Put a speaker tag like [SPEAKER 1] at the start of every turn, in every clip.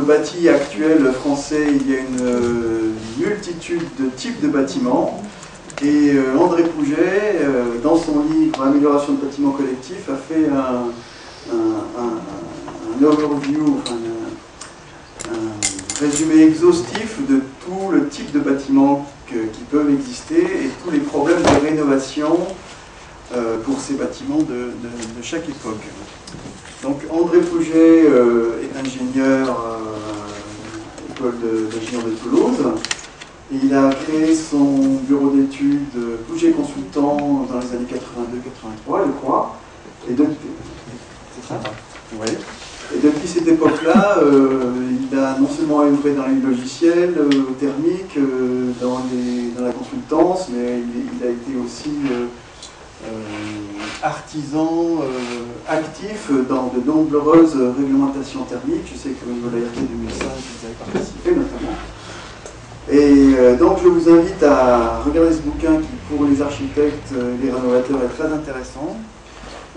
[SPEAKER 1] bâti actuel français, il y a une multitude de types de bâtiments. Et André Pouget, dans son livre Amélioration de bâtiments collectifs, a fait un overview, enfin, un résumé exhaustif de tout le type de bâtiments qui peuvent exister et tous les problèmes de rénovation pour ces bâtiments de chaque époque. Donc André Pouget est ingénieur à l'école d'ingénieurs de Toulouse. Et il a créé son bureau d'études Pouget Consultant dans les années 82-83, je crois. Et depuis, c'est ça ? Oui. Et depuis cette époque-là, il a non seulement œuvré dans les logiciels thermiques, dans la consultance, mais il a été aussi artisan actif dans de nombreuses réglementations thermiques. Je sais qu'au niveau de la RT 2005, vous avez participé notamment. Et donc je vous invite à regarder ce bouquin qui, pour les architectes et les rénovateurs, est très intéressant.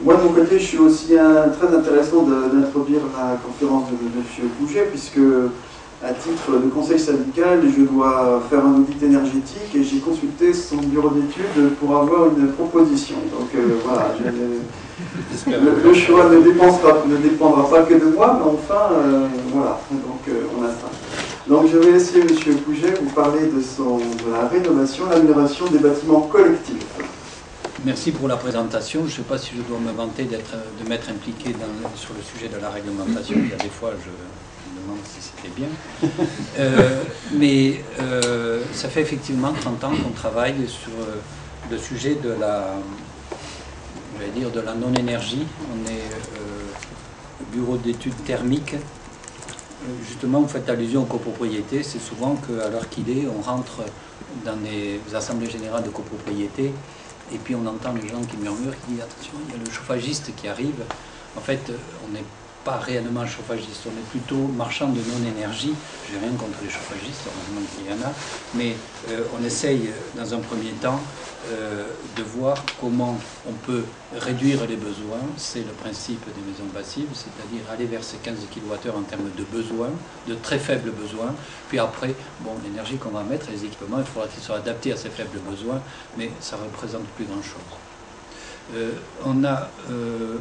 [SPEAKER 1] Moi, de mon côté, je suis aussi très intéressant d'introduire la conférence de M. Pouget, puisque, à titre de conseil syndical, je dois faire un audit énergétique et j'ai consulté son bureau d'études pour avoir une proposition. Donc voilà, le choix ne dépendra pas que de moi, mais enfin, voilà, donc on a ça. Donc je vais laisser M. Pouget vous parler de la rénovation, l'amélioration des bâtiments collectifs.
[SPEAKER 2] Merci pour la présentation. Je ne sais pas si je dois me vanter de m'être impliqué sur le sujet de la réglementation. Il y a des fois, je me demande si c'était bien. Mais ça fait effectivement 30 ans qu'on travaille sur le sujet de la non-énergie. On est bureau d'études thermiques. Justement, vous faites allusion aux copropriétés. C'est souvent qu'à l'heure qu'il est, on rentre dans des assemblées générales de copropriétés et puis on entend les gens qui murmurent, qui disent attention, il y a le chauffagiste qui arrive. En fait, on n'est pas réellement chauffagiste, on est plutôt marchand de non-énergie. Je n'ai rien contre les chauffagistes, heureusement qu'il y en a, mais on essaye dans un premier temps de voir comment on peut réduire les besoins. C'est le principe des maisons passives, c'est-à-dire aller vers ces 15 kWh en termes de besoins, de très faibles besoins. Puis après, bon, l'énergie qu'on va mettre, les équipements, il faudra qu'ils soient adaptés à ces faibles besoins, mais ça ne représente plus grand-chose. On a,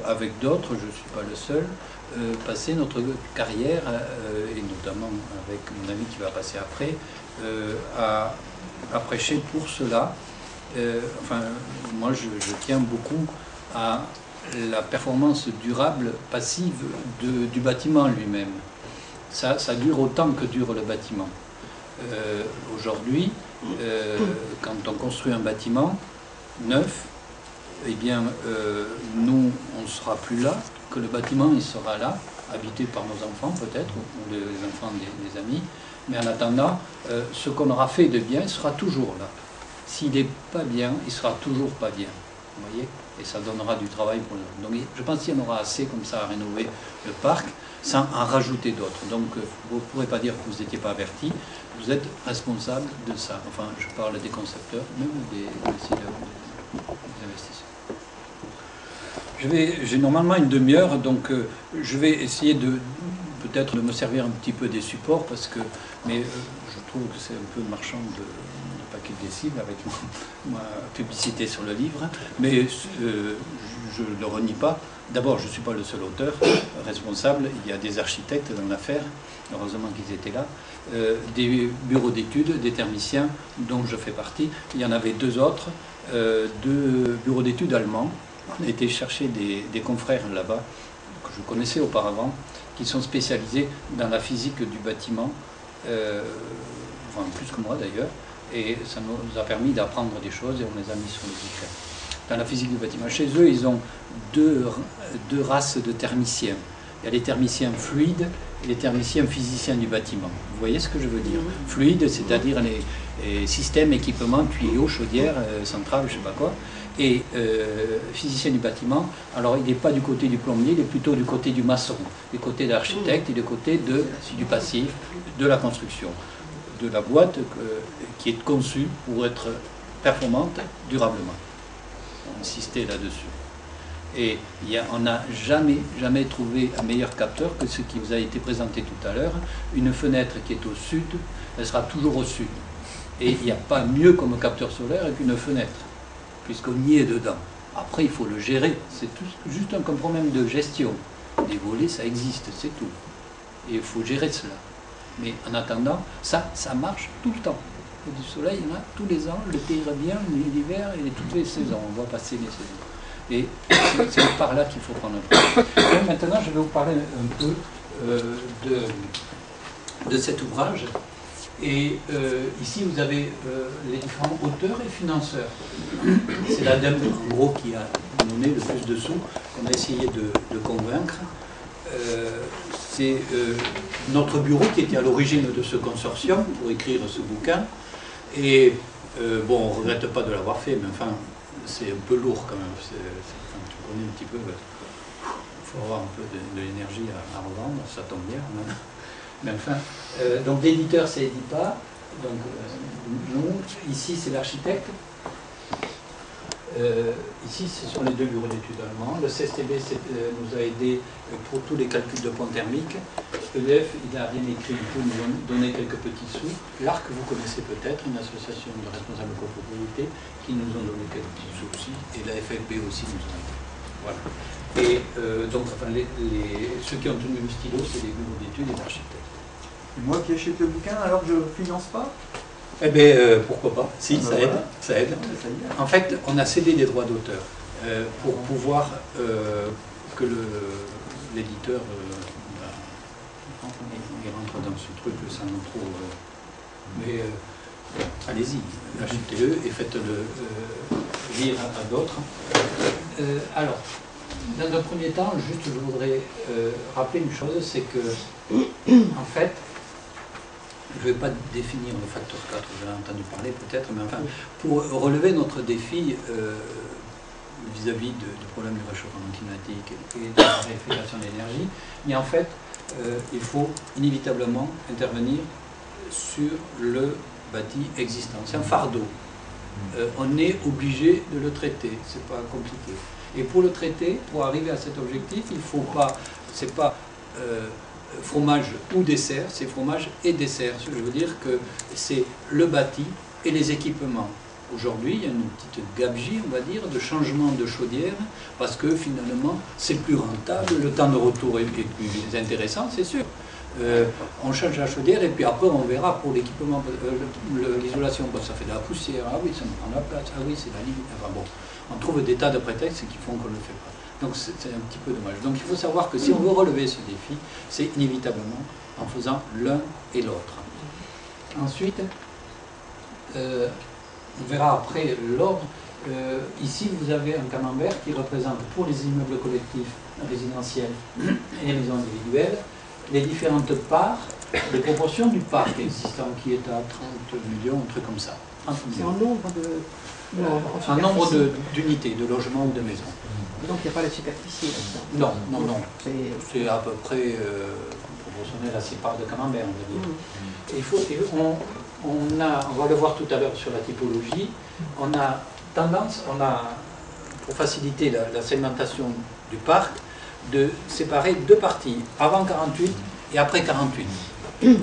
[SPEAKER 2] avec d'autres, je ne suis pas le seul, passé notre carrière, et notamment avec mon ami qui va passer après, à prêcher pour cela. Enfin, moi je tiens beaucoup à la performance durable passive du bâtiment lui-même. Ça dure autant que dure le bâtiment. Aujourd'hui, quand on construit un bâtiment neuf, eh bien, nous, on ne sera plus là, que le bâtiment, il sera là, habité par nos enfants peut-être, ou les enfants des amis, mais en attendant, ce qu'on aura fait de bien, il sera toujours là. S'il n'est pas bien, il sera toujours pas bien, vous voyez, et ça donnera du travail pour nous. Donc je pense qu'il y en aura assez comme ça à rénover le parc, sans en rajouter d'autres. Donc vous ne pourrez pas dire que vous n'étiez pas averti, vous êtes responsable de ça. Enfin, je parle des concepteurs, même des investisseurs. J'ai normalement une demi-heure, donc je vais essayer peut-être de me servir un petit peu des supports, mais je trouve que c'est un peu marchand de paquet de cibles avec ma publicité sur le livre, mais je ne le renie pas. D'abord, je ne suis pas le seul auteur responsable, il y a des architectes dans l'affaire, heureusement qu'ils étaient là, des bureaux d'études, des thermiciens dont je fais partie. Il y en avait deux autres, deux bureaux d'études allemands. On a été chercher des confrères là-bas, que je connaissais auparavant, qui sont spécialisés dans la physique du bâtiment, enfin plus que moi d'ailleurs, et ça nous a permis d'apprendre des choses et on les a mis sur le bouquin. Dans la physique du bâtiment, chez eux, ils ont deux races de thermiciens. Il y a les thermiciens fluides et les thermiciens physiciens du bâtiment. Vous voyez ce que je veux dire? Fluide, c'est-à-dire les systèmes, équipements, tuyaux, chaudières, centrales, je ne sais pas quoi. Et physicien du bâtiment, alors il n'est pas du côté du plombier, il est plutôt du côté du maçon, du côté de l'architecte et du côté du passif, de la construction, de la boîte qui est conçue pour être performante durablement. On insistait là-dessus. Et on n'a jamais trouvé un meilleur capteur que ce qui vous a été présenté tout à l'heure. Une fenêtre qui est au sud, elle sera toujours au sud. Et il n'y a pas mieux comme capteur solaire qu'une fenêtre, puisqu'on y est dedans. Après, il faut le gérer. C'est juste un problème de gestion. Des volets, ça existe, c'est tout. Et il faut gérer cela. Mais en attendant, ça marche tout le temps. Et du soleil, il y en a tous les ans. L'été ira bien, l'hiver et toutes les saisons. On va passer les saisons. Et c'est par là qu'il faut prendre un peu. Et maintenant, je vais vous parler un peu de cet ouvrage. Et ici, vous avez les différents auteurs et financeurs. C'est l'ADEME, en gros, qui a donné le plus de sous, qu'on a essayé de convaincre. C'est notre bureau qui était à l'origine de ce consortium pour écrire ce bouquin. Et bon, on ne regrette pas de l'avoir fait, mais enfin, c'est un peu lourd quand même. Tu connais un petit peu, il faut avoir un peu de l'énergie à revendre, ça tombe bien. Hein. Mais enfin, donc l'éditeur c'est Edipa, donc nous, ici c'est l'architecte, ici ce sont les deux bureaux d'études allemands, le CSTB nous a aidé pour tous les calculs de points thermiques, EDF il n'a rien écrit, il peut nous donner quelques petits sous, l'ARC vous connaissez peut-être, une association de responsables de copropriété qui nous ont donné quelques petits sous aussi, et la FFB aussi nous a aidé. Voilà. Et donc enfin, ceux qui ont tenu le stylo c'est les bureaux d'études et l'architecte.
[SPEAKER 1] Et moi qui achète le bouquin alors que je ne finance pas?
[SPEAKER 2] Eh bien, pourquoi pas? Si, ça aide. Ça aide. En fait, on a cédé des droits d'auteur pour pouvoir que l'éditeur il rentre dans ce truc sans trop. Mais allez-y, achetez-le et faites-le lire à d'autres. Alors, dans un premier temps, juste je voudrais rappeler une chose, c'est que, en fait, je ne vais pas définir le facteur 4, vous en avez entendu parler peut-être, mais enfin, pour relever notre défi vis-à-vis du problème du réchauffement climatique et de la réfrigération de l'énergie, mais en fait, il faut inévitablement intervenir sur le bâti existant. C'est un fardeau. On est obligé de le traiter, c'est pas compliqué. Et pour le traiter, pour arriver à cet objectif, il ne faut pas, c'est pas fromage ou dessert, c'est fromage et dessert. Ce que je veux dire que c'est le bâti et les équipements. Aujourd'hui, il y a une petite gabegie, on va dire, de changement de chaudière, parce que finalement, c'est plus rentable, le temps de retour est plus intéressant, c'est sûr. On change la chaudière et puis après on verra pour l'équipement, l'isolation, bon, ça fait de la poussière, ah oui, ça me prend la place, ah oui, c'est la limite. Enfin bon, on trouve des tas de prétextes qui font qu'on ne le fait pas. Donc c'est un petit peu dommage. Donc il faut savoir que si on veut relever ce défi, c'est inévitablement en faisant l'un et l'autre. Ensuite, on verra après l'ordre. Ici, vous avez un camembert qui représente pour les immeubles collectifs résidentiels et les maisons individuelles les différentes parts, les proportions du parc existant qui est à 30 millions, un truc comme ça.
[SPEAKER 3] C'est en nombre de...
[SPEAKER 2] un nombre d'unités, de logements ou de maisons.
[SPEAKER 3] Donc il n'y a pas la superficie là-dedans.
[SPEAKER 2] Non, non, non. C'est à peu près proportionnel à ces parts de camembert, on va dire. Et on va le voir tout à l'heure sur la typologie, on a tendance, pour faciliter la segmentation du parc, de séparer deux parties, avant 48 et après 48.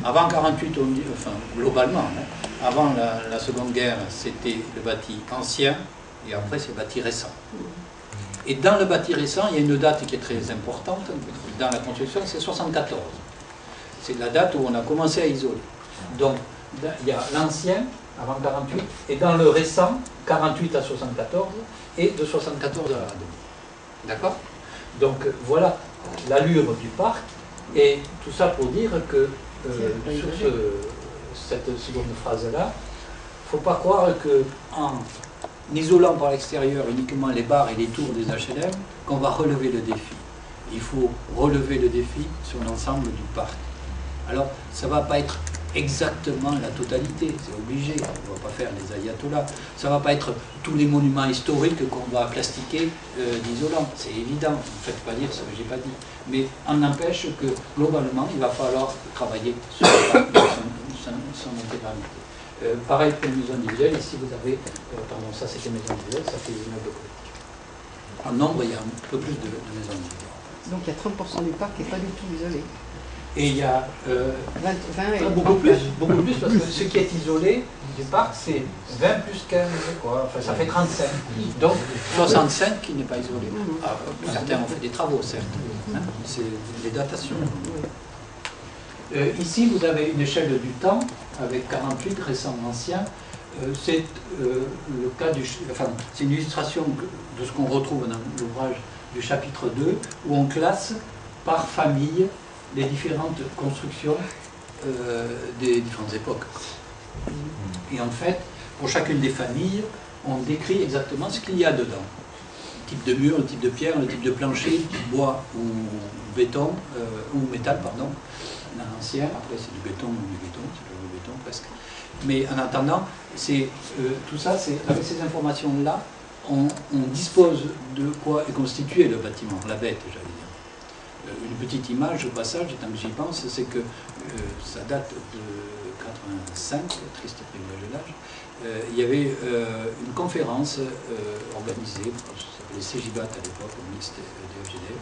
[SPEAKER 2] Avant 48, enfin globalement, hein, avant la Seconde Guerre, c'était le bâti ancien, et après c'est le bâti récent. Et dans le bâti récent, il y a une date qui est très importante dans la construction, c'est 74. C'est la date où on a commencé à isoler. Donc, il y a l'ancien, avant 48, et dans le récent, 48 à 74, et de 74 à 2000. D'accord? Donc, voilà l'allure du parc, et tout ça pour dire que, sur cette seconde phrase-là, il ne faut pas croire qu'en isolant par l'extérieur uniquement les bars et les tours des HLM, qu'on va relever le défi. Il faut relever le défi sur l'ensemble du parc. Alors, ça ne va pas être exactement la totalité, c'est obligé, on ne va pas faire les ayatollahs. Ça ne va pas être tous les monuments historiques qu'on va plastiquer d'isolant, c'est évident, ne faites pas dire ce que je n'ai pas dit. Mais on n'empêche que, globalement, il va falloir travailler sur son intégralité. Pareil pour les maisons individuelles, ici vous avez, pardon, ça c'était maison individuelle, ça fait les immeubles collectifs. En nombre, il y a un peu plus de maisons individuelles.
[SPEAKER 3] Donc il y a 30% du parc qui n'est pas du tout isolé.
[SPEAKER 2] Et il y a
[SPEAKER 3] 20 et
[SPEAKER 2] beaucoup plus, parce que ce qui est isolé du parc, c'est 20 plus 15, quoi. Enfin, ça fait 35. Donc 65 qui n'est pas isolé. Ah, certains ont fait des travaux, certes. Hein, c'est des datations. Ici, vous avez une échelle du temps avec 48 récents anciens. C'est le cas du. Enfin, c'est une illustration de ce qu'on retrouve dans l'ouvrage du chapitre 2, où on classe par famille les différentes constructions des différentes époques. Et en fait, pour chacune des familles, on décrit exactement ce qu'il y a dedans. Le type de mur, le type de pierre, le type de plancher, le type bois ou béton, ou métal, pardon. Dans l'ancien, après c'est du béton ou du béton, c'est le béton presque. Mais en attendant, tout ça, avec ces informations-là, on dispose de quoi est constitué le bâtiment, la bête, j'allais dire. Une petite image au passage, tant que j'y pense, c'est que ça date de 85, triste privilège de l'âge. Il y avait une conférence organisée, ça s'appelait CEGIBAT à l'époque, au mixte de FGDF,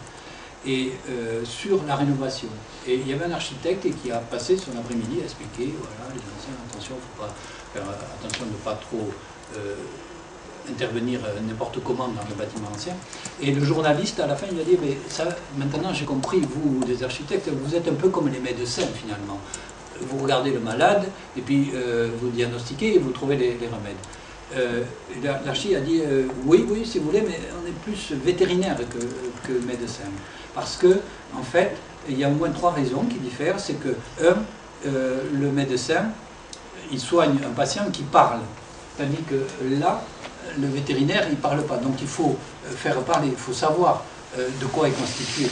[SPEAKER 2] et sur la rénovation. Et il y avait un architecte qui a passé son après-midi à expliquer, voilà, les anciens, attention, il ne faut pas faire attention de ne pas trop intervenir n'importe comment dans le bâtiment ancien. Et le journaliste, à la fin, il a dit, mais ça, maintenant j'ai compris, vous, les architectes, vous êtes un peu comme les médecins, finalement. Vous regardez le malade, et puis vous diagnostiquez, et vous trouvez les remèdes. L'archi a dit, oui, si vous voulez, mais on est plus vétérinaire que médecin. Parce que, en fait, il y a au moins 3 raisons qui diffèrent. C'est que, le médecin, il soigne un patient qui parle. Tandis que là, le vétérinaire, il ne parle pas. Donc il faut faire parler, il faut savoir de quoi est constitué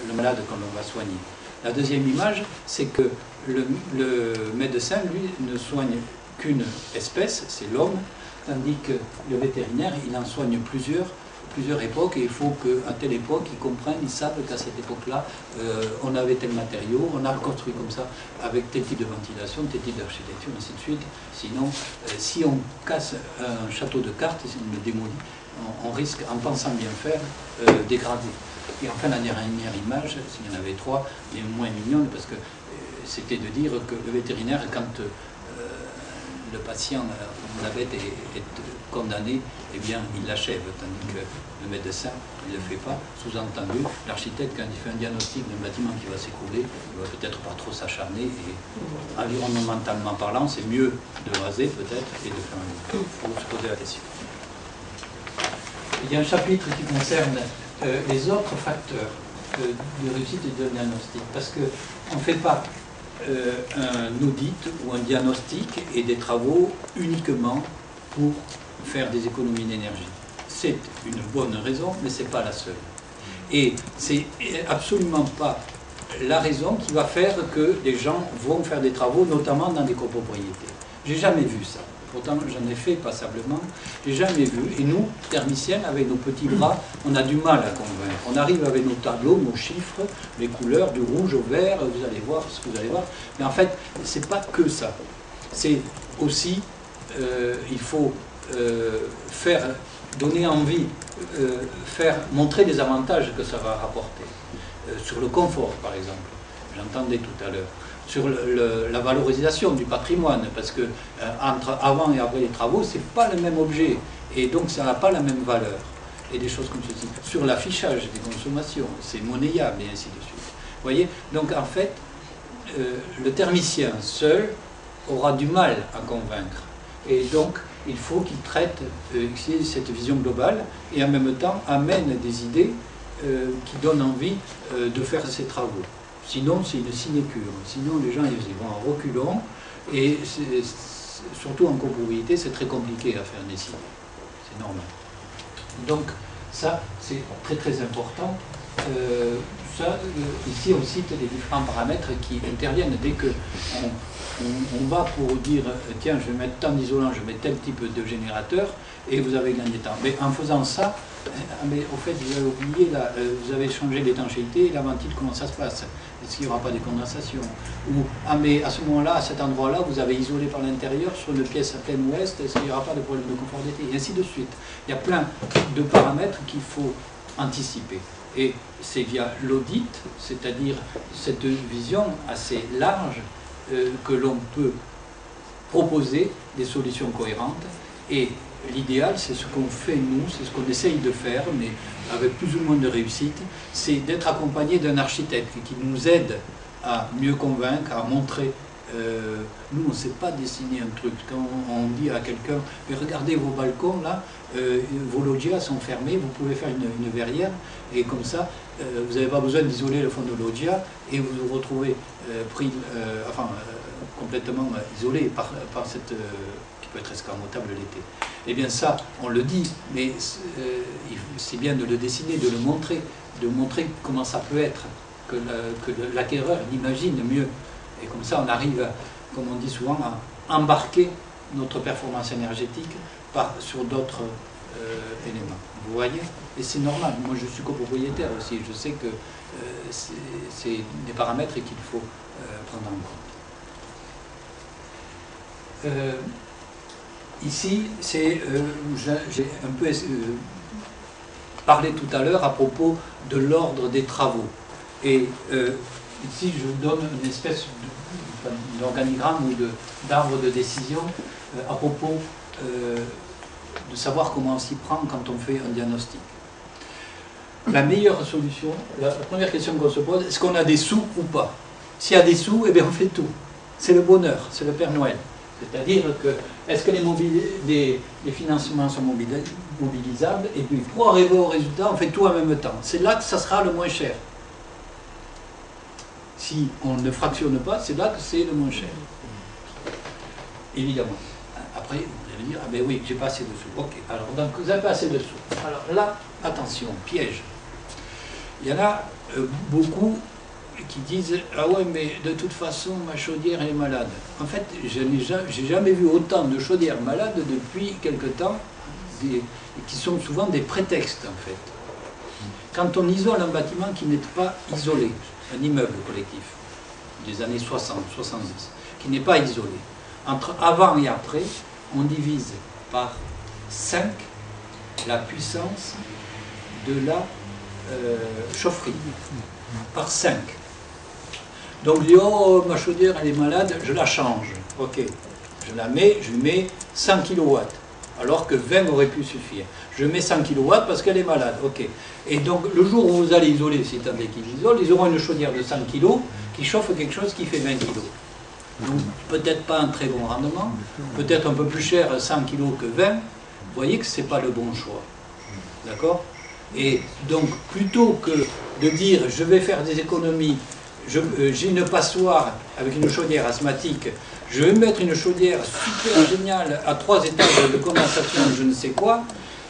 [SPEAKER 2] le malade quand on va soigner. La deuxième image, c'est que le médecin, lui, ne soigne qu'une espèce, c'est l'homme, tandis que le vétérinaire, il en soigne plusieurs époques, et il faut qu'à telle époque, ils comprennent, ils savent qu'à cette époque-là, on avait tel matériau, on a construit comme ça, avec tel type de ventilation, tel type d'architecture, ainsi de suite. Sinon, si on casse un château de cartes, si on le démolit, on risque, en pensant bien faire, dégrader. Et enfin, la dernière image, s'il y en avait 3, les moins mignonnes, parce que c'était de dire que le vétérinaire, quand le patient, la bête est condamné, eh bien, il l'achève, tandis que le médecin, il ne le fait pas. Sous-entendu, l'architecte, quand il fait un diagnostic d'un bâtiment qui va s'écrouler, il va peut-être pas trop s'acharner, et environnementalement parlant, c'est mieux de raser peut-être et de faire un tour pour se poser la question. Il y a un chapitre qui concerne les autres facteurs de réussite et de diagnostic, parce qu'on ne fait pas un audit ou un diagnostic et des travaux uniquement pour faire des économies d'énergie. C'est une bonne raison, mais ce n'est pas la seule. Et c'est absolument pas la raison qui va faire que les gens vont faire des travaux, notamment dans des copropriétés. J'ai jamais vu ça. Pourtant, j'en ai fait passablement. J'ai jamais vu. Et nous, thermiciens, avec nos petits bras, on a du mal à convaincre. On arrive avec nos tableaux, nos chiffres, les couleurs, du rouge au vert, vous allez voir ce que vous allez voir. Mais en fait, c'est pas que ça. C'est aussi, il faut donner envie, montrer les avantages que ça va rapporter. Sur le confort, par exemple, j'entendais tout à l'heure. Sur la valorisation du patrimoine, parce que entre avant et après les travaux, c'est pas le même objet, et donc ça n'a pas la même valeur, et des choses comme ceci. Sur l'affichage des consommations, c'est monnayable, et ainsi de suite. Vous voyez, donc en fait, le thermicien seul aura du mal à convaincre, et donc il faut qu'il traite cette vision globale, et en même temps amène des idées qui donnent envie de faire ces travaux. Sinon, c'est une sinécure. Sinon, les gens ils vont en reculant, et surtout en copropriété, c'est très compliqué à faire décider. C'est normal. Donc, ça, c'est très très important ici on cite les différents paramètres qui interviennent dès que on va pour dire tiens, je vais mettre tant d'isolant, je mets tel type de générateur et vous avez gagné temps. Mais en faisant ça, mais au fait vous avez oublié, là, vous avez changé l'étanchéité et la ventile, comment ça se passe? Est-ce qu'il n'y aura pas des condensations? Ou mais à ce moment-là, à cet endroit-là, vous avez isolé par l'intérieur sur une pièce à plein ouest, est-ce qu'il n'y aura pas de problème de confort d'été? Et ainsi de suite. Il y a plein de paramètres qu'il faut anticiper. Et c'est via l'audit, c'est-à-dire cette vision assez large, que l'on peut proposer des solutions cohérentes. Et l'idéal, c'est ce qu'on fait nous, c'est ce qu'on essaye de faire, mais avec plus ou moins de réussite, c'est d'être accompagné d'un architecte qui nous aide à mieux convaincre, à montrer. Nous, on ne sait pas dessiner un truc. Quand on dit à quelqu'un, mais regardez vos balcons là, vos loggias sont fermés, vous pouvez faire une verrière, et comme ça, vous n'avez pas besoin d'isoler le fond de loggia, et vous vous retrouvez complètement isolé par cette qui peut être escamotable l'été. Eh bien ça, on le dit, mais c'est bien de le dessiner, de montrer comment ça peut être, que l'acquéreur l'imagine mieux. Et comme ça, on arrive, comme on dit souvent, à embarquer notre performance énergétique sur d'autres éléments. Vous voyez? Et c'est normal. Moi, je suis copropriétaire aussi. Je sais que c'est des paramètres qu'il faut prendre en compte. Ici, j'ai un peu parlé tout à l'heure à propos de l'ordre des travaux. Et ici, je vous donne une espèce d'organigramme ou d'arbre de décision à propos de savoir comment on s'y prend quand on fait un diagnostic. La meilleure solution, la première question qu'on se pose, est-ce qu'on a des sous ou pas? S'il y a des sous, eh bien on fait tout. C'est le bonheur, c'est le Père Noël. C'est-à-dire que, est-ce que les financements sont mobilisables? Et puis, pour arriver au résultat, on fait tout en même temps. C'est là que ça sera le moins cher. Si on ne fractionne pas, c'est là que c'est le moins cher. Évidemment. Après, vous allez dire, ah ben oui, j'ai pas assez de sous. Ok, alors donc vous n'avez pas assez de sous. Alors là, attention, piège. Il y en a beaucoup qui disent, ah ouais, mais de toute façon, ma chaudière est malade. En fait, j'ai jamais vu autant de chaudières malades depuis quelque temps, qui sont souvent des prétextes, en fait. Quand on isole un bâtiment qui n'est pas isolé, un immeuble collectif des années 60, 70, qui n'est pas isolé, entre avant et après, on divise par 5 la puissance de la chaufferie. Par 5. Donc, je dis, oh, ma chaudière, elle est malade, je la change. Ok, je la mets, je mets 100 kW, alors que 20 aurait pu suffire. Je mets 100 kW parce qu'elle est malade. Ok. Et donc, le jour où vous allez isoler, si tant est qu'ils isolent, ils auront une chaudière de 100 kg qui chauffe quelque chose qui fait 20 kg. Donc, peut-être pas un très bon rendement, peut-être un peu plus cher 100 kg que 20. Vous voyez que ce n'est pas le bon choix. D'accord? Et donc, plutôt que de dire, je vais faire des économies, j'ai une passoire avec une chaudière asthmatique, je vais mettre une chaudière super géniale à 3 étages de condensation, je ne sais quoi,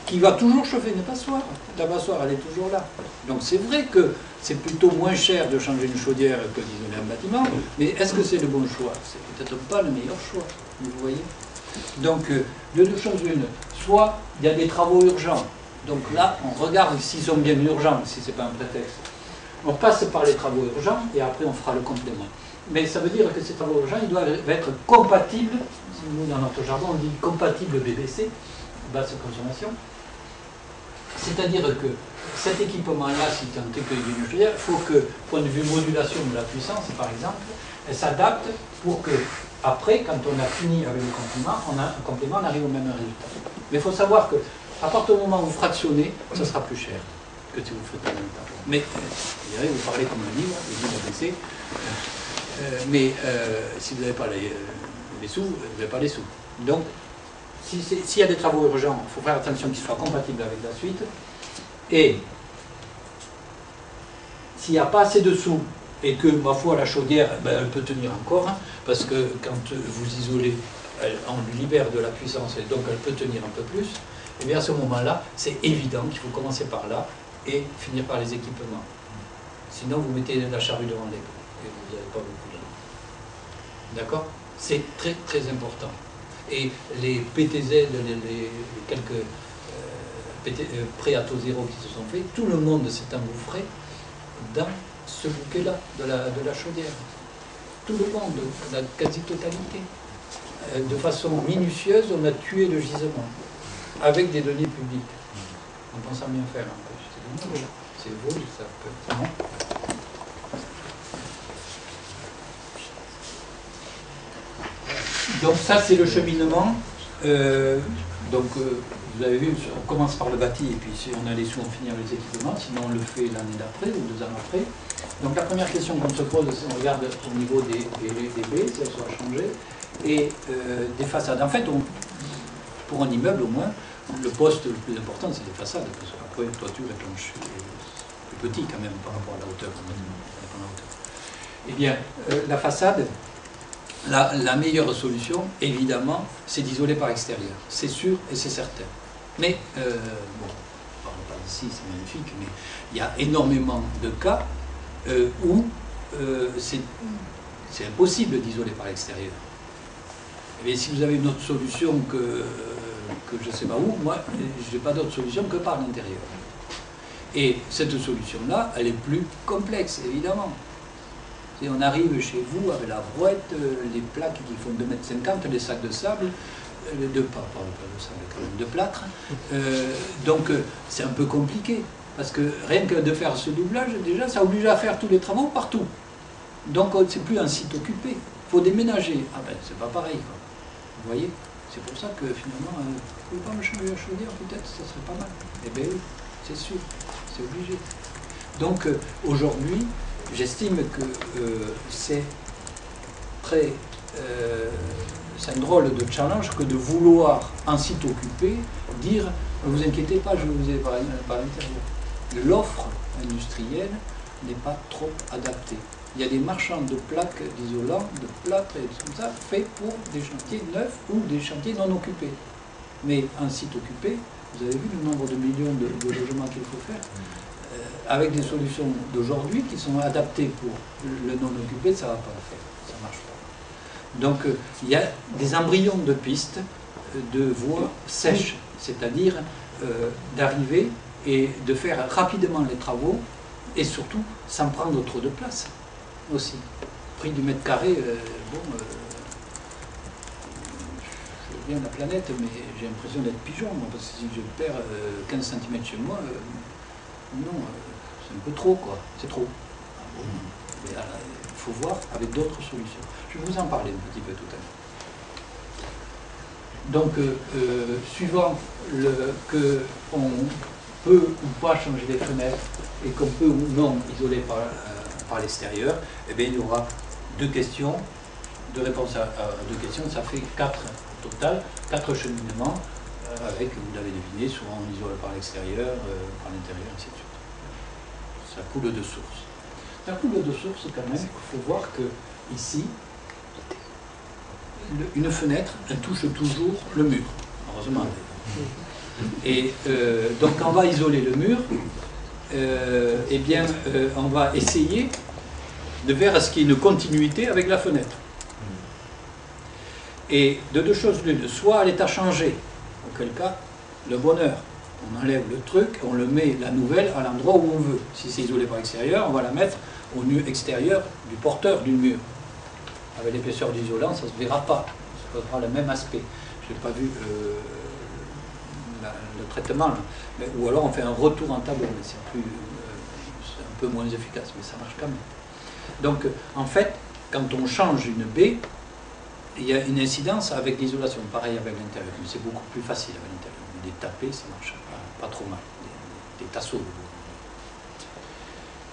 [SPEAKER 2] qui va toujours chauffer une passoire. La passoire, elle est toujours là. Donc c'est vrai que c'est plutôt moins cher de changer une chaudière que d'isoler un bâtiment, mais est-ce que c'est le bon choix? C'est peut-être pas le meilleur choix, vous voyez. Donc, de deux choses l'une, soit il y a des travaux urgents, donc là, on regarde s'ils sont bien urgents, si ce n'est pas un prétexte. On passe par les travaux urgents et après on fera le complément. Mais ça veut dire que ces travaux urgents, ils doivent être compatibles, nous dans notre jargon on dit compatible BBC, basse consommation. C'est-à-dire que cet équipement-là, si tant est qu'il y ait une chaudière, il faut que, point de vue modulation de la puissance par exemple, elle s'adapte pour que, après, quand on a fini avec le complément, on arrive au même résultat. Mais il faut savoir que à partir du moment où vous fractionnez, ça sera plus cher que si vous faites en même temps. Mais, vous parlez comme un livre, le livre ABC, mais si vous n'avez pas les sous, vous n'avez pas les sous. Donc, s'il y a des travaux urgents, il faut faire attention qu'ils soient compatibles avec la suite. Et s'il n'y a pas assez de sous, et que, ma foi, la chaudière, elle peut tenir encore, hein, parce que quand vous isolez, on libère de la puissance, et donc elle peut tenir un peu plus, et bien à ce moment-là, c'est évident qu'il faut commencer par là et finir par les équipements. Sinon, vous mettez la charrue devant les bœufs et vous n'avez pas beaucoup d'eau. D'accord? C'est très très important. Et les PTZ, les quelques prêts à taux zéro qui se sont faits, tout le monde s'est engouffré dans ce bouquet-là de la chaudière. Tout le monde, la quasi-totalité. De façon minutieuse, on a tué le gisement avec des deniers publics. En pensant bien faire. C'est beau, ça peut être bon. Donc ça, c'est le cheminement. Vous avez vu, on commence par le bâti, et puis si on a les sous, on finit avec les équipements, sinon on le fait l'année d'après ou 2 ans après. Donc la première question qu'on se pose, c'est on regarde au niveau des baies, si elles sont changées, et des façades. En fait, pour un immeuble au moins, le poste le plus important, c'est les façades, parce qu'après, une toiture et plancher, c'est plus petit quand même par rapport à la hauteur. Eh bien, la façade, la meilleure solution, évidemment, c'est d'isoler par extérieur. C'est sûr et c'est certain. Mais, bon, on ne parle pas d'ici, c'est magnifique, mais il y a énormément de cas où c'est impossible d'isoler par l'extérieur. Eh bien, si vous avez une autre solution que je ne sais pas où, moi, je n'ai pas d'autre solution que par l'intérieur. Et cette solution-là, elle est plus complexe, évidemment. Et on arrive chez vous avec la brouette, les plaques qui font 2,50 m, les sacs de sable, de plâtre. Donc c'est un peu compliqué, parce que rien que de faire ce doublage, déjà, ça oblige à faire tous les travaux partout. Donc c'est plus un site occupé, il faut déménager. Ah ben c'est pas pareil, quoi. Vous voyez? C'est pour ça que finalement, vous ne pouvez pas me changer la chaudière, peut-être, ça serait pas mal. Eh bien oui, c'est sûr, c'est obligé. Donc aujourd'hui, j'estime que c'est un drôle de challenge que de vouloir, en site occupé, dire ne vous inquiétez pas, je vous ai par l'intérieur. L'offre industrielle n'est pas trop adaptée. Il y a des marchands de plaques d'isolant, de plâtre et tout ça, faits pour des chantiers neufs ou des chantiers non occupés. Mais en site occupé, vous avez vu le nombre de millions de logements qu'il faut faire. Avec des solutions d'aujourd'hui qui sont adaptées pour le non-occupé, ça ne va pas le faire, ça ne marche pas. Donc il y a des embryons de pistes, de voies sèches, c'est-à-dire d'arriver et de faire rapidement les travaux et surtout sans prendre trop de place aussi. Prix du mètre carré, bon, je veux bien la planète, mais j'ai l'impression d'être pigeon, moi, parce que si je perds 15 cm chez moi, non, c'est un peu trop, quoi. C'est trop. Mais il faut voir avec d'autres solutions. Je vais vous en parler un petit peu tout à l'heure. Donc, suivant qu'on peut ou pas changer les fenêtres et qu'on peut ou non isoler par l'extérieur, eh bien, il y aura 2 questions, 2 réponses à 2 questions. Ça fait 4 au total, 4 cheminements avec, vous l'avez deviné, souvent on isole par l'extérieur, par l'intérieur, ainsi de suite. Ça coule de source. Ça coule de source quand même, il faut voir que ici, une fenêtre, elle touche toujours le mur, heureusement. Et donc quand on va isoler le mur, eh bien, on va essayer de faire ce qui est une continuité avec la fenêtre. Et de 2 choses l'une, soit elle est à changer, auquel cas, le bonheur. On enlève le truc, on le met, la nouvelle, à l'endroit où on veut. Si c'est isolé par extérieur, on va la mettre au mur extérieur du porteur du mur. Avec l'épaisseur d'isolant, ça ne se verra pas. Ça aura le même aspect. Je n'ai pas vu le traitement, là. Mais, ou alors on fait un retour en tableau, mais c'est un peu moins efficace, mais ça marche quand même. Donc, en fait, quand on change une baie, il y a une incidence avec l'isolation, pareil avec l'intérieur, mais c'est beaucoup plus facile avec l'intérieur. Des tapés, ça marche pas trop mal, des tasseaux.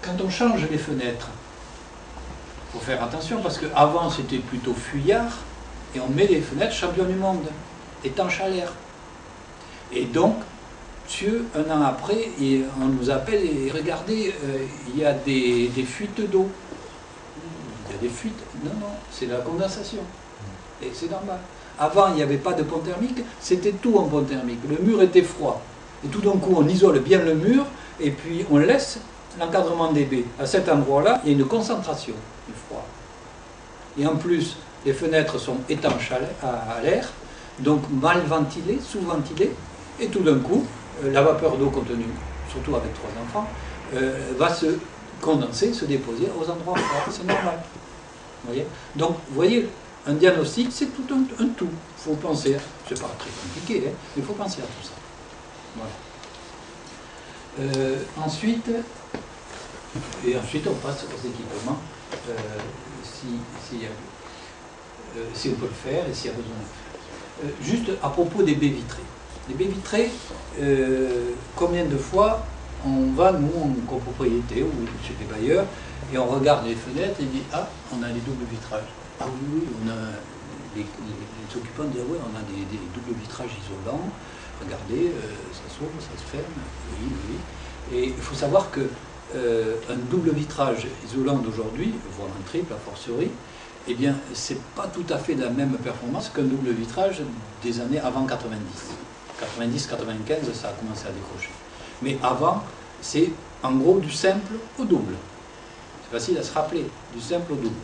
[SPEAKER 2] Quand on change les fenêtres, il faut faire attention, parce qu'avant c'était plutôt fuyard, et on met les fenêtres champion du monde, étanches à l'air. Et donc, monsieur, 1 an après, on nous appelle et regardez, il y a des fuites d'eau. Il y a des fuites, non, c'est la condensation. Et c'est normal. Avant, il n'y avait pas de pont thermique, c'était tout en pont thermique. Le mur était froid. Et tout d'un coup, on isole bien le mur, et puis on laisse l'encadrement des baies, à cet endroit-là, il y a une concentration du froid. Et en plus, les fenêtres sont étanches à l'air, donc mal ventilées, sous-ventilées, et tout d'un coup, la vapeur d'eau contenue, surtout avec 3 enfants, va se condenser, se déposer aux endroits froids. C'est normal. Vous voyez? Donc, vous voyez, un diagnostic, c'est tout un tout. Il faut penser, c'est pas très compliqué, hein, mais il faut penser à tout ça. Voilà. Ensuite, on passe aux équipements, si on peut le faire et s'il y a besoin. Juste à propos des baies vitrées. Les baies vitrées, combien de fois on va, nous, en copropriété ou chez les bailleurs, et on regarde les fenêtres et on dit « Ah, on a les doubles vitrages. » Ah oui, on a les occupants disent « Oui, on a des doubles vitrages isolants. Regardez, ça s'ouvre, ça se ferme. » Oui, oui. Et il faut savoir que un double vitrage isolant d'aujourd'hui, voire un triple a fortiori, eh bien, c'est pas tout à fait la même performance qu'un double vitrage des années avant 90. 90-95, ça a commencé à décrocher. Mais avant, c'est en gros du simple au double. C'est facile à se rappeler, du simple au double.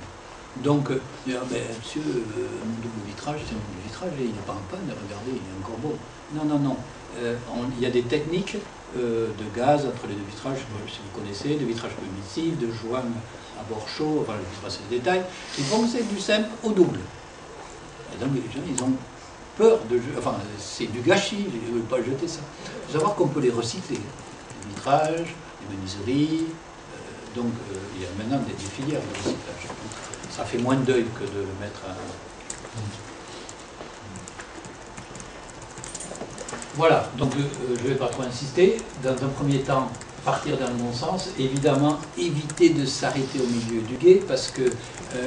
[SPEAKER 2] Donc, monsieur, mon double vitrage, c'est un double vitrage, et il n'est pas en panne, regardez, il est encore beau. Non, non, non. Il y a des techniques de gaz entre les deux vitrages, si vous connaissez, de vitrage permissif, de joint à bord chaud, enfin, je ne vais pas passer les détails, qui font que c'est du simple au double. Et donc, les gens, ils ont peur de jeter, enfin, c'est du gâchis, je ne veux pas jeter ça. Il faut savoir qu'on peut les recycler. Les vitrages, les menuiseries, donc il y a maintenant des filières de recyclage. Ça fait moins de deuil que de le mettre à... Voilà, donc je ne vais pas trop insister. Dans un premier temps, partir dans le bon sens. Évidemment, éviter de s'arrêter au milieu du gué, parce que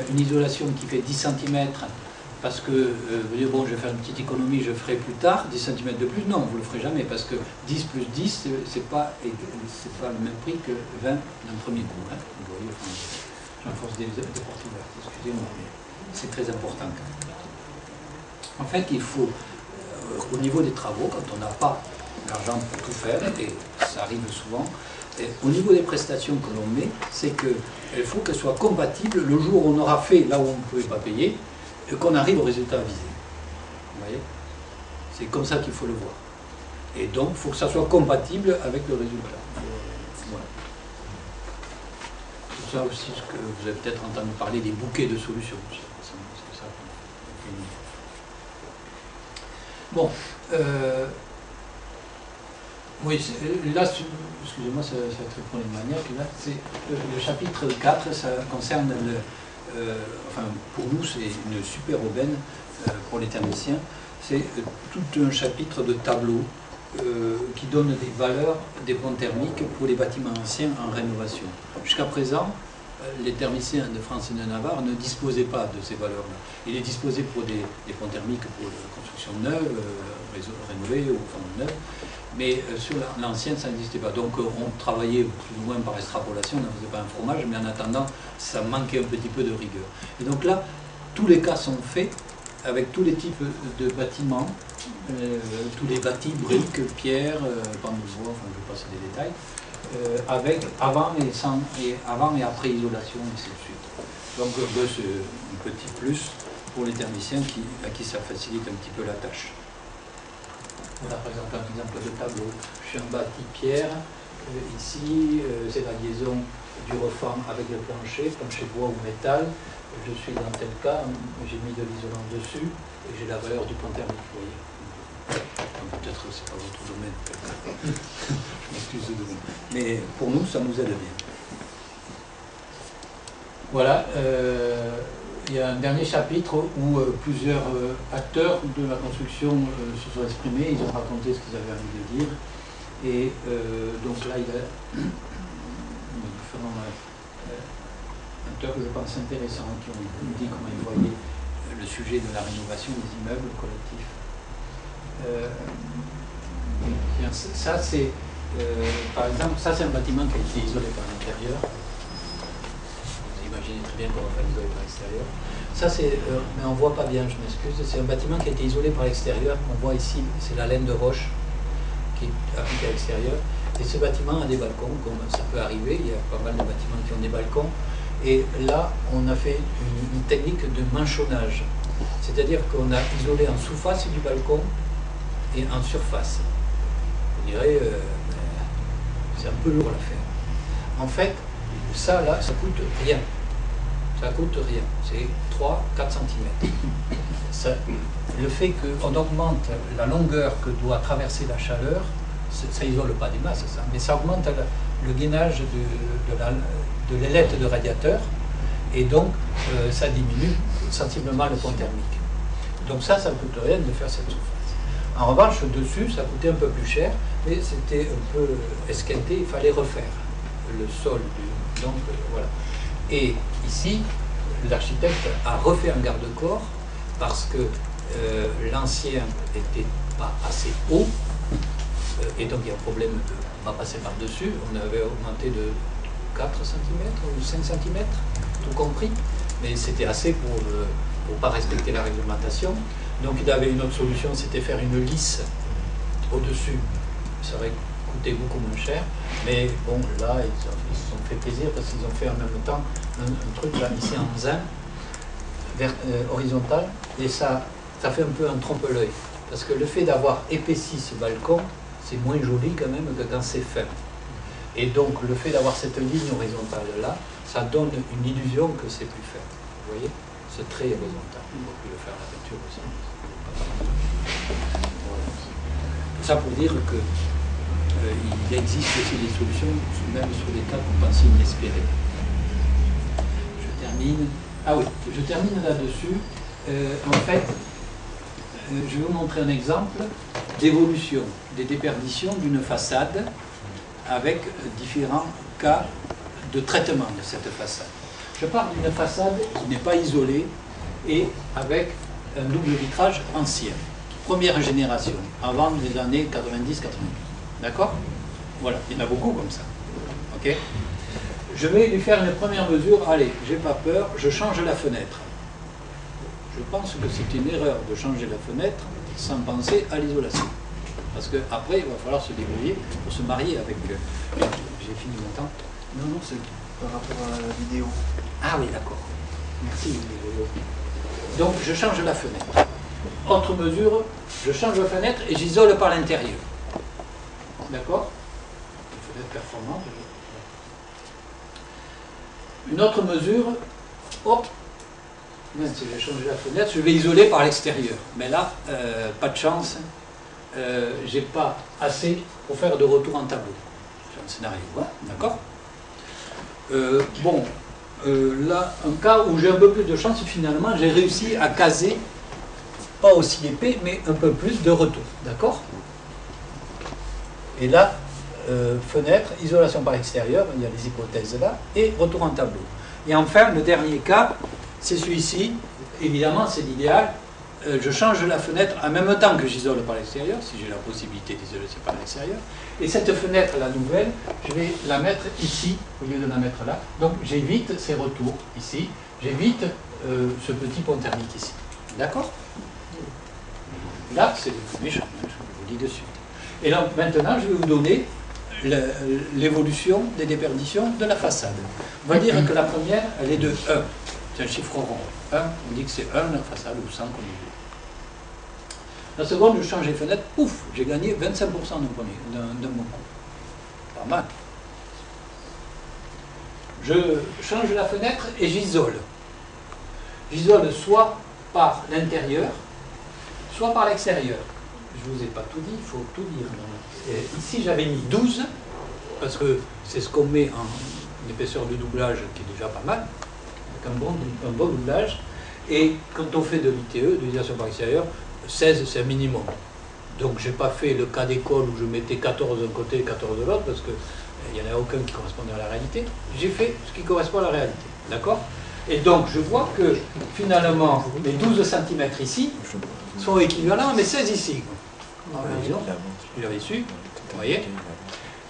[SPEAKER 2] une isolation qui fait 10 cm, parce que vous dites, bon, je vais faire une petite économie, je ferai plus tard, 10 cm de plus, non, vous ne le ferez jamais, parce que 10 plus 10, c'est pas le même prix que 20 d'un premier coup. Hein. Vous voyez, enfin, j'enfonce des portes ouvertes, excusez-moi, mais c'est très important. En fait, il faut, au niveau des travaux, quand on n'a pas l'argent pour tout faire, et ça arrive souvent, et au niveau des prestations que l'on met, c'est qu'il faut qu'elles soient compatibles le jour où on aura fait là où on ne pouvait pas payer, et qu'on arrive au résultat visé. Vous voyez? C'est comme ça qu'il faut le voir. Et donc, il faut que ça soit compatible avec le résultat. Voilà. C'est ça aussi ce que vous avez peut-être entendu parler des bouquets de solutions. C'est ça. Bon. Oui, là, excusez-moi, ça va être pour les maniaques. Là, c'est le chapitre 4, ça concerne enfin, pour nous, c'est une super aubaine pour les thermiciens. C'est tout un chapitre de tableaux qui donne des valeurs des ponts thermiques pour les bâtiments anciens en rénovation. Jusqu'à présent, les thermiciens de France et de Navarre ne disposaient pas de ces valeurs-là. Ils les disposaient pour des ponts thermiques pour la construction neuve, rénovée ou enfin neuve, mais sur l'ancienne, ça n'existait pas. Donc on travaillait plus ou moins par extrapolation, on ne faisait pas un fromage, mais en attendant, ça manquait un petit peu de rigueur. Et donc là, tous les cas sont faits avec tous les types de bâtiments, tous les bâtis, briques, pierres, pan de bois, enfin je vais passer des détails, avec avant et après isolation, et ainsi de suite. Donc c'est un petit plus pour les thermiciens à qui ça facilite un petit peu la tâche. Voilà par exemple un exemple de tableau. Je suis en bâti pierre, ici c'est la liaison du refend avec le plancher bois ou métal. Je suis dans tel cas, j'ai mis de l'isolant dessus et j'ai la valeur du point thermique, vous voyez. Peut-être que ce n'est pas votre domaine, je m'excuse de vous. Mais pour nous, ça nous aide bien. Voilà, il y a un dernier chapitre où plusieurs acteurs de la construction se sont exprimés, ils ont raconté ce qu'ils avaient envie de dire. Et donc là, il y a différents acteurs que je pense intéressants qui ont dit comment ils voyaient le sujet de la rénovation des immeubles collectifs. Ça, c'est, par exemple, ça c'est un bâtiment qui a été isolé par l'intérieur. Vous imaginez très bien qu'on va faire isoler par l'extérieur. Ça, c'est, mais on ne voit pas bien, je m'excuse, c'est un bâtiment qui a été isolé par l'extérieur. On voit ici, c'est la laine de roche qui est appliqué à l'extérieur. Et ce bâtiment a des balcons, comme ça peut arriver, il y a pas mal de bâtiments qui ont des balcons. Et là, on a fait une technique de manchonnage. C'est-à-dire qu'on a isolé en sous-face du balcon et en surface. Je dirais, c'est un peu lourd à faire. En fait, ça, là, ça coûte rien. Ça coûte rien. C'est 3-4 cm. Le fait qu'on augmente la longueur que doit traverser la chaleur, ça n'isole pas des masses, ça, mais ça augmente le gainage de l'ailette de radiateur, et donc ça diminue sensiblement le point thermique. Donc ça ne coûte rien de faire cette surface. En revanche, dessus, ça coûtait un peu plus cher, mais c'était un peu esquinté, il fallait refaire le sol. Donc voilà. Et ici, l'architecte a refait un garde-corps parce que l'ancien n'était pas assez haut, et donc il y a un problème de ne pas passer par-dessus. On avait augmenté de 4 cm ou 5 cm, tout compris, mais c'était assez pour ne pas respecter la réglementation. Donc il avait une autre solution, c'était faire une lisse au-dessus. Ça aurait coûté beaucoup moins cher, mais bon, là, ils se sont fait plaisir parce qu'ils ont fait en même temps un truc là, ici en zinc, horizontal, et ça fait un peu un trompe-l'œil, parce que le fait d'avoir épaissi ce balcon, c'est moins joli quand même que quand c'est fin. Et donc le fait d'avoir cette ligne horizontale là, ça donne une illusion que c'est plus fin. Vous voyez, ce trait horizontal. On va plus le faire à la peinture aussi. Tout ça pour dire que il existe aussi des solutions, même sur des cas qu'on pensait inespérés. Je termine. Ah oui, je termine là-dessus. En fait, je vais vous montrer un exemple d'évolution des déperditions d'une façade avec différents cas de traitement de cette façade. Je parle d'une façade qui n'est pas isolée et avec un double vitrage ancien, première génération, avant les années 90-90. D'accord? Voilà, il y en a beaucoup comme ça. Ok? Je vais lui faire une première mesure. Allez, j'ai pas peur, je change la fenêtre. Je pense que c'est une erreur de changer la fenêtre sans penser à l'isolation. Parce qu'après, il va falloir se débrouiller pour se marier avec... J'ai fini mon temps.
[SPEAKER 1] Non, c'est par rapport à la vidéo.
[SPEAKER 2] Ah oui, d'accord. Merci. Donc, je change la fenêtre. Autre mesure, je change la fenêtre et j'isole par l'intérieur. D'accord? Une fenêtre performante. Une autre mesure, hop, même si j'ai changé la fenêtre, je vais isoler par l'extérieur. Mais là, pas de chance, j'ai pas assez pour faire de retour en tableau. C'est un scénario, hein, d'accord? Bon, là, un cas où j'ai un peu plus de chance, finalement, j'ai réussi à caser, pas aussi épais, mais un peu plus de retour, d'accord? Et là, fenêtre, isolation par l'extérieur, il y a les hypothèses là, et retour en tableau. Et enfin, le dernier cas, c'est celui-ci. Évidemment, c'est l'idéal. Je change la fenêtre en même temps que j'isole par l'extérieur, si j'ai la possibilité d'isoler par l'extérieur. Et cette fenêtre, la nouvelle, je vais la mettre ici, au lieu de la mettre là. Donc j'évite ces retours ici, j'évite ce petit pont thermique ici. D'accord? Là, c'est le plus méchant, je vous dis de suite. Et là, maintenant, je vais vous donner l'évolution des déperditions de la façade. On va dire que la première, elle est de 1. C'est un chiffre rond. 1, on dit que c'est 1 la façade, ou 100 comme vous voulez. La seconde, je change les fenêtres, pouf, j'ai gagné 25% d'un bon coup. Pas mal. Je change la fenêtre et j'isole. J'isole soit par l'intérieur, soit par l'extérieur. Je ne vous ai pas tout dit, il faut tout dire. Et ici, j'avais mis 12, parce que c'est ce qu'on met en épaisseur de doublage, qui est déjà pas mal, avec un bon doublage. Et quand on fait de l'ITE, de l'isolation par extérieur, 16, c'est un minimum. Donc, je n'ai pas fait le cas d'école où je mettais 14 d'un côté et 14 de l'autre, parce qu'il n'y en a aucun qui correspondait à la réalité. J'ai fait ce qui correspond à la réalité. D'accord? Et donc, je vois que, finalement, les 12 cm ici sont équivalents à mes 16 ici. Ah, je l'avais su, vous voyez.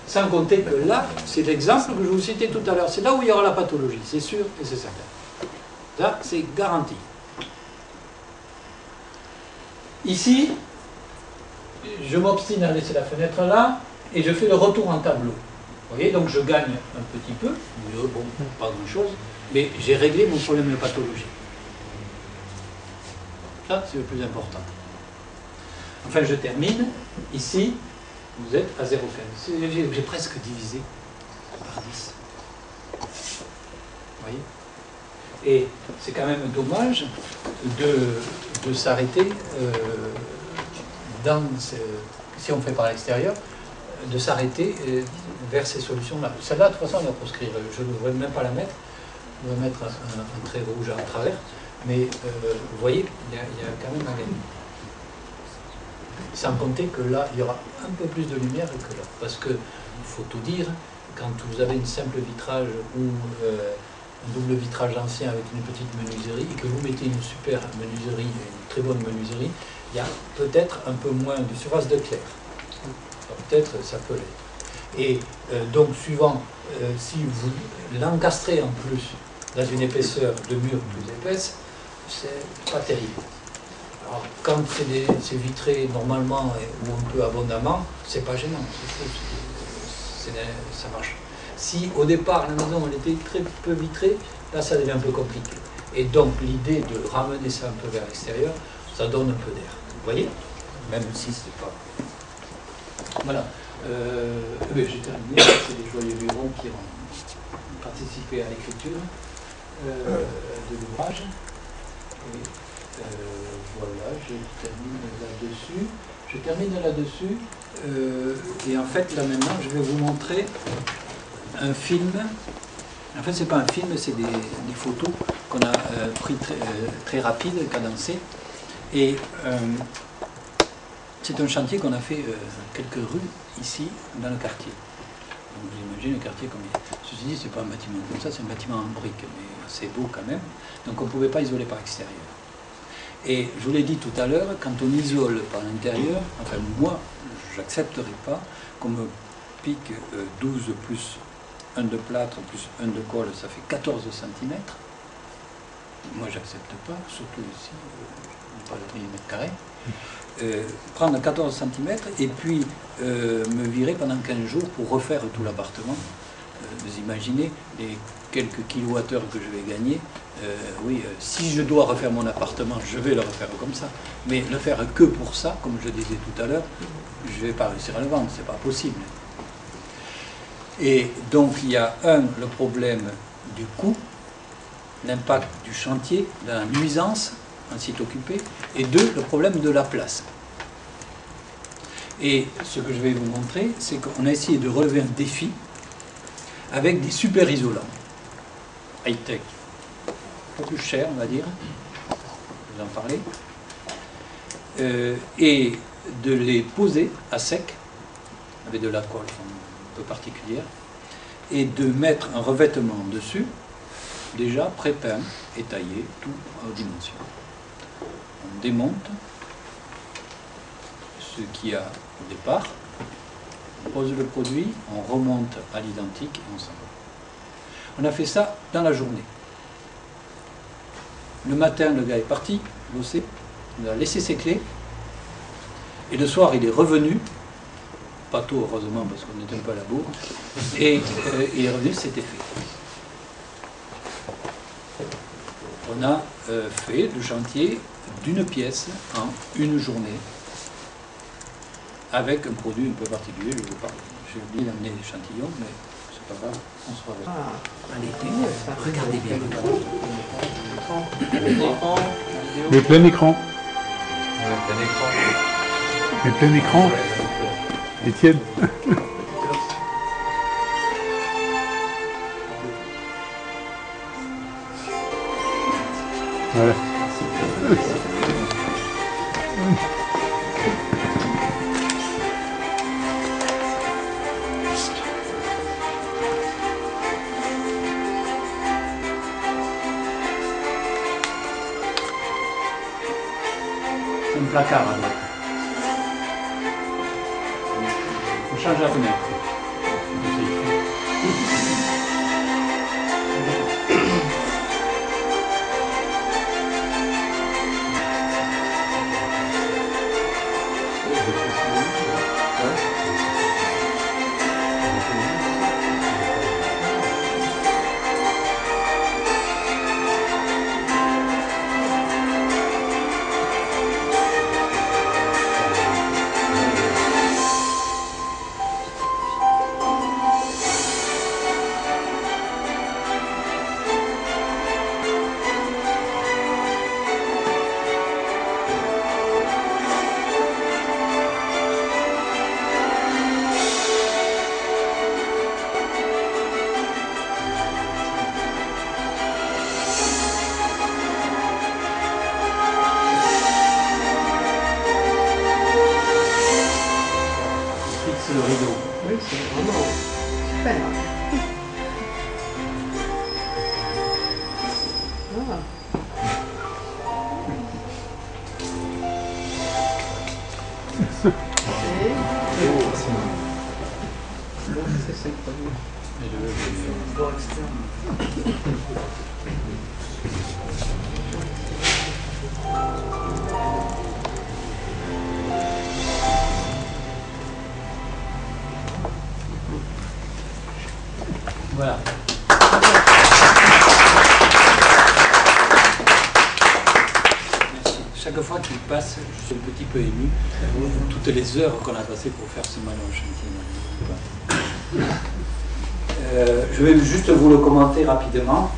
[SPEAKER 2] Sans compter que là, c'est l'exemple que je vous citais tout à l'heure. C'est là où il y aura la pathologie, c'est sûr et c'est certain. Ça, c'est garanti. Ici, je m'obstine à laisser la fenêtre là, et je fais le retour en tableau. Vous voyez, donc je gagne un petit peu, mais bon, pas grand-chose, mais j'ai réglé mon problème de pathologie. Ça, c'est le plus important. Enfin, je termine. Ici, vous êtes à 0,15. J'ai presque divisé par 10. Vous voyez? Et c'est quand même dommage de s'arrêter si on fait par l'extérieur, de s'arrêter vers ces solutions-là. Celle-là, de toute façon, on va proscrire. Je ne devrais même pas la mettre. On va mettre un trait rouge à travers. Mais vous voyez, il y a quand même un gagner. Sans compter que là, il y aura un peu plus de lumière que là. Parce que, il faut tout dire, quand vous avez une simple vitrage ou un double vitrage ancien avec une petite menuiserie et que vous mettez une super menuiserie, une très bonne menuiserie, il y a peut-être un peu moins de surface de clair. Peut-être ça peut l'être. Et donc, suivant, si vous l'encastrez en plus dans une épaisseur de mur plus épaisse, c'est pas terrible. Alors, quand c'est vitré normalement ou un peu abondamment, c'est pas gênant. Ça marche. Si au départ la maison elle était très peu vitrée, là ça devient un peu compliqué. Et donc l'idée de ramener ça un peu vers l'extérieur, ça donne un peu d'air. Vous voyez? Même si c'est pas. Voilà. J'ai terminé. C'est les joyeux lurons qui ont participé à l'écriture de l'ouvrage. Voilà, je termine là-dessus. Et en fait, là maintenant, je vais vous montrer un film. En fait, c'est pas un film, c'est des photos qu'on a pris très rapides, cadencées. Et c'est un chantier qu'on a fait quelques rues ici, dans le quartier. Donc, vous imaginez le quartier comme il est. Ceci dit, c'est pas un bâtiment comme ça, c'est un bâtiment en briques, mais assez beau quand même. Donc, on ne pouvait pas isoler par extérieur. Et je vous l'ai dit tout à l'heure, quand on isole par l'intérieur, enfin moi, j'accepterai pas qu'on me pique 12 plus 1 de plâtre plus 1 de colle, ça fait 14 cm. Moi, j'accepte pas, surtout ici, on parle de millimètres carrés. Prendre 14 cm et puis me virer pendant 15 jours pour refaire tout l'appartement. Vous imaginez les quelques kilowattheures que je vais gagner. Si je dois refaire mon appartement, je vais le refaire comme ça. Mais le faire que pour ça, comme je disais tout à l'heure, je ne vais pas réussir à le vendre, c'est pas possible. Et donc il y a le problème du coût, l'impact du chantier, de la nuisance, un site occupé, et 2, le problème de la place. Et ce que je vais vous montrer, c'est qu'on a essayé de relever un défi avec des super isolants, high-tech, un peu plus cher, on va dire, vous en parlez, et de les poser à sec, avec de la colle un peu particulière, et de mettre un revêtement dessus, déjà pré-peint et taillé, tout aux dimensions. On démonte ce qu'il y a au départ, on pose le produit, on remonte à l'identique et on s'en va. On a fait ça dans la journée. Le matin, le gars est parti, bosser, il a laissé ses clés, et le soir, il est revenu, pas tôt heureusement parce qu'on était un peu à la bourre, et il est revenu, c'était fait. On a fait le chantier d'une pièce en une journée, avec un produit un peu particulier, je vous parle. J'ai oublié d'amener l'échantillon, mais c'est pas grave, on se reverra. Allez, regardez bien.
[SPEAKER 4] Le plein écran. Le plein écran. Étienne. Voilà.
[SPEAKER 2] Un placard à droite. On change la fenêtre.
[SPEAKER 3] Oui, c'est vraiment super. Ah. C'est ça le produit.
[SPEAKER 2] Voilà. Merci. Chaque fois qu'il passe, je suis un petit peu ému. Toutes les heures qu'on a passées pour faire ce maillon chantier. Je vais juste vous le commenter rapidement.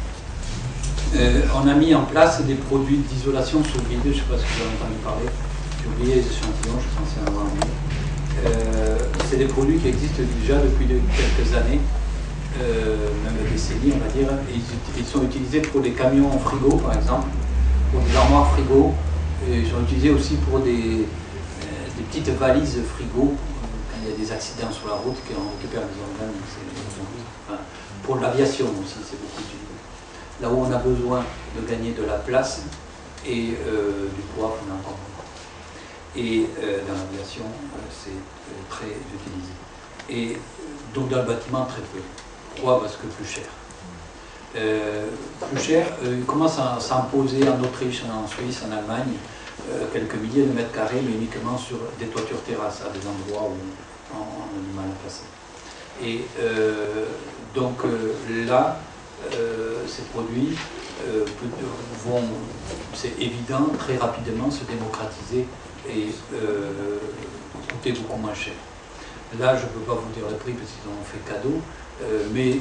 [SPEAKER 2] On a mis en place des produits d'isolation sous vide. Je ne sais pas si vous avez entendu parler. J'ai oublié les échantillons, je suis censé en avoir mis. C'est des produits qui existent déjà depuis quelques années. Même des décennies, on va dire. Ils sont utilisés pour des camions en frigo, par exemple, pour des armoires frigo. Et ils sont utilisés aussi pour des petites valises frigo, quand il y a des accidents sur la route, qu'on récupère des organes. Enfin, pour l'aviation aussi, c'est beaucoup utilisé. Là où on a besoin de gagner de la place et du poids fondamentalement. Et dans l'aviation, c'est très utilisé. Et donc dans le bâtiment, très peu. Pourquoi? Parce que plus cher. Plus cher, il commence à s'imposer en Autriche, en Suisse, en Allemagne, quelques milliers de mètres carrés, mais uniquement sur des toitures terrasses, à des endroits où on a du mal à passer. Et donc là, ces produits vont, c'est évident, très rapidement se démocratiser et coûter beaucoup moins cher. Là, je ne peux pas vous dire le prix parce qu'ils en ont fait cadeau. Mais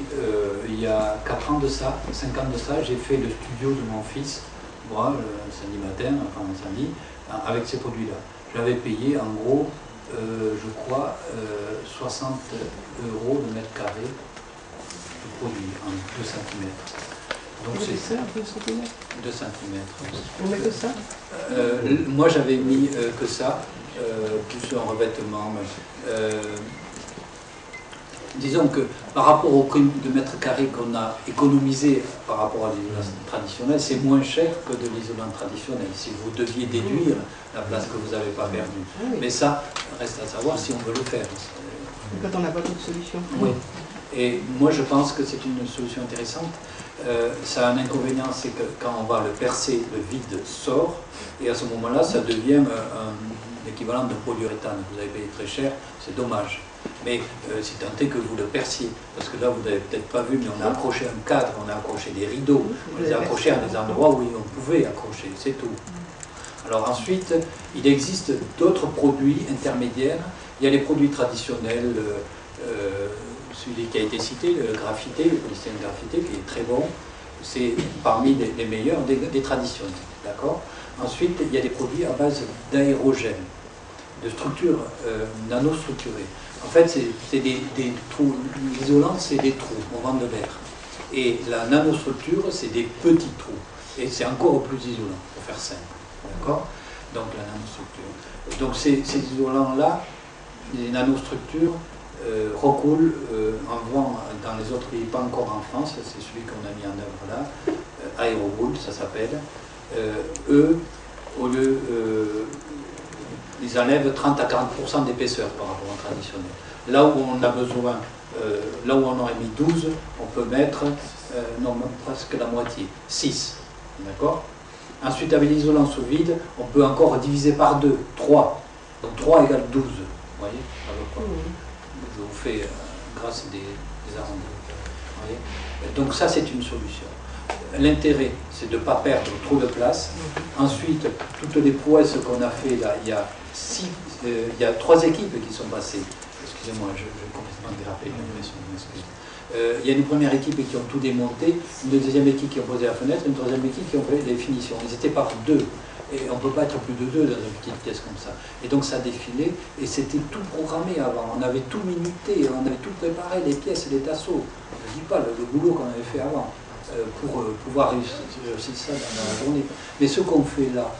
[SPEAKER 2] il y a 4 ans de ça, 5 ans de ça, j'ai fait le studio de mon fils, moi, le samedi matin, enfin un samedi, avec ces produits-là. Je l'avais payé en gros, je crois, 60 € le mètre carré de produit, en 2 cm. Donc c'est ça, 2 cm. 2 cm.
[SPEAKER 3] On met que ça
[SPEAKER 2] moi j'avais mis que ça, plus un revêtement. Disons que par rapport au prix de mètre carré qu'on a économisé par rapport à l'isolant traditionnel, c'est moins cher que de l'isolant traditionnel, si vous deviez déduire la place que vous n'avez pas perdue.
[SPEAKER 3] Oui.
[SPEAKER 2] Mais ça, reste à savoir si on veut le faire.
[SPEAKER 3] Quand on n'a pas d'autre solution.
[SPEAKER 2] Oui. Et moi, je pense que c'est une solution intéressante. Ça a un inconvénient, c'est que quand on va le percer, le vide sort, et à ce moment-là, ça devient un équivalent de polyuréthane. Vous avez payé très cher, c'est dommage. Mais si tant est que vous le perciez, parce que là vous n'avez peut-être pas vu, mais on a accroché un cadre, on a accroché des rideaux, on les a accrochés à des endroits où on pouvait accrocher, c'est tout. Alors ensuite, il existe d'autres produits intermédiaires. Il y a les produits traditionnels, celui qui a été cité, le graphité, le polystyrène graphité, qui est très bon. C'est parmi les meilleurs des traditionnels. D'accord ? Ensuite, il y a des produits à base d'aérogène, de structures nanostructurées. En fait, c'est des trous. L'isolant, c'est des trous, on vend de l'air. Et la nanostructure, c'est des petits trous. Et c'est encore plus isolant, pour faire simple. D'accord? Donc la nanostructure. Donc ces isolants-là, les nanostructures, recoulent en vent dans les autres pays, pas encore en France, c'est celui qu'on a mis en œuvre là, Aerowool, ça s'appelle. Eux, au lieu, ils enlèvent 30 à 40% d'épaisseur par rapport au traditionnel. Là où on a besoin, là où on aurait mis 12, on peut mettre, non, même presque la moitié, 6. D'accord? Ensuite, avec l'isolant sous vide, on peut encore diviser par 2, 3. Donc 3 égale 12. Vous voyez? Je vous fais grâce des arrondis. Vous voyez? Donc ça, c'est une solution. L'intérêt, c'est de ne pas perdre trop de place. Ensuite, toutes les prouesses qu'on a fait là, il y a 3 équipes qui sont passées. Excusez-moi, je vais complètement déraper. Il y a une première équipe qui ont tout démonté, une deuxième équipe qui a posé la fenêtre, une troisième équipe qui a fait les finitions. Ils étaient par 2. Et on ne peut pas être plus de 2 dans une petite pièce comme ça. Et donc ça défilait, et c'était tout programmé avant. On avait tout minuté, on avait tout préparé, les pièces et les tasseaux. Je ne dis pas le boulot qu'on avait fait avant, pour pouvoir réussir ça dans la journée. Mais ce qu'on fait là,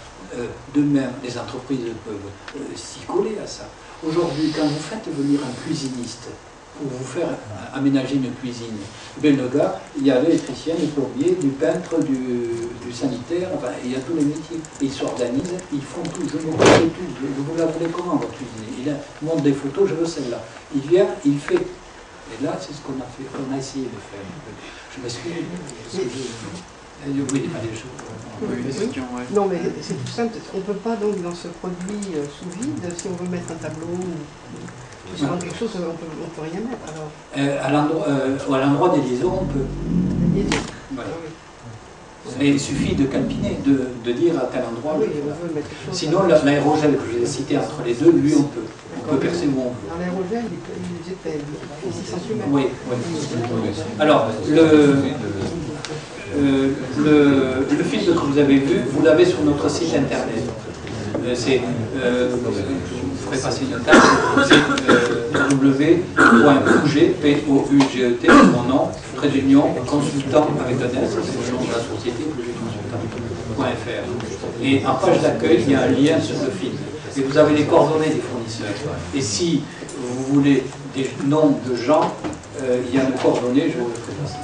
[SPEAKER 2] de même, les entreprises peuvent s'y coller à ça. Aujourd'hui, quand vous faites venir un cuisiniste pour vous faire aménager une cuisine. Ben, le gars, il y a l'électricien, le plombier, du peintre, du sanitaire, enfin, il y a tous les métiers. Et ils s'organisent, ils font tout, je m'occupe de tout, je vous la voulais comment votre cuisine? Il montre des photos, je veux celle-là. Il vient, il fait. Et là, c'est ce qu'on a fait, qu'on a essayé de faire. Je m'excuse. Oui, allez,
[SPEAKER 3] Non, mais c'est tout simple. On ne peut pas, donc, dans ce produit sous vide, si on veut mettre un tableau ou quelque chose, on peut rien mettre. Alors.
[SPEAKER 2] À l'endroit des liaisons, on peut. Voilà.
[SPEAKER 3] Ah oui.
[SPEAKER 2] Mais il suffit de calpiner, de dire à tel endroit.
[SPEAKER 3] Oui, on veut mettre quelque chose.
[SPEAKER 2] Sinon, l'aérogel que je vous ai cité entre les deux, lui, on peut. On peut percer où on veut.
[SPEAKER 3] Dans l'aérogel, il était 6 cm.
[SPEAKER 2] Oui, oui. Alors, le film que vous avez vu, vous l'avez sur notre site internet. Je vous ferai passer une table. C'est www.pouget, mon nom, trait d'union, consultant avec un S, c'est le nom de la société, pougetconsultant.fr. Et en page d'accueil, il y a un lien sur le film. Et vous avez les coordonnées des fournisseurs. Et si vous voulez des noms de gens, il y a nos coordonnées, je vous le ferai passer.